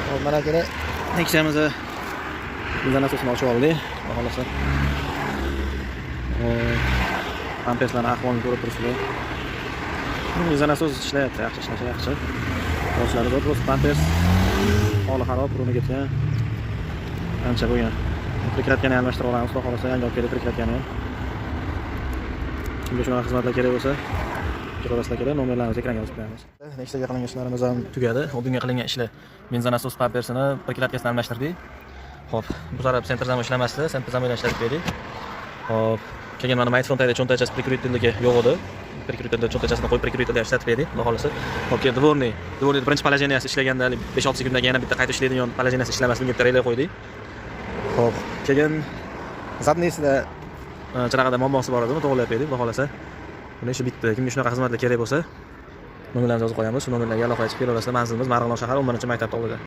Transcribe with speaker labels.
Speaker 1: Hop, mana kerak. Neksamizni bizdan asosini ochib oldik. Xohlasa. Pampeslarning ahvolini ko'rib turibsizlar. Bizdan asos ishlayapti, yaxshi ishlashyapti. Boshlari bor, просто pampers holi xarob, urunib ketgan. Ancha bo'lgan. Prikratgani almashtirib olamiz, xudo xolasa yangi olib kelib prikratgani ham. Kimga shunaqa xizmatlar kerak bo'lsa, so'raslar kerak, nomerlarimizni ekranga yozib qo'yamiz. Nextaga qilingan ishlarimiz ham tugadi. Oldinga qilingan ishlar benzin asos pampersini prikratkasidan almashtirdik. Xo'p, bu taraf sentrdan ishlamasdi, sentrdan bilan ishlatib berdik. Xo'p, keyin mana magnit frontayda cho'ntachasi prikruteligi yo'q edi. Prikrutelda cho'ntachasini qo'yib prikrutelda ishlatib berdik, xudo xolasa. Xo'p, keyin dvorniy birinchi palajeniyasi ishlaganda 5-6 sekunddan yana bitta qayta ishlaydigan palajeniyasi ishlamasligini bitta relay qo'ydik. Xo'p, keyin zadniysida chanaqada muammosi bor edi, uni to'g'rilab berdik, xudo xolasa. Buni ishi bitdi. Kimga shunaqa xizmatlar kerak bo'lsa, nomerlarimizni yozib qo'yamiz. Shu nomerlarga aloqa qilib kelaverasizlar. Manzilimiz Marg'ilon shahar 11-maktab oldida.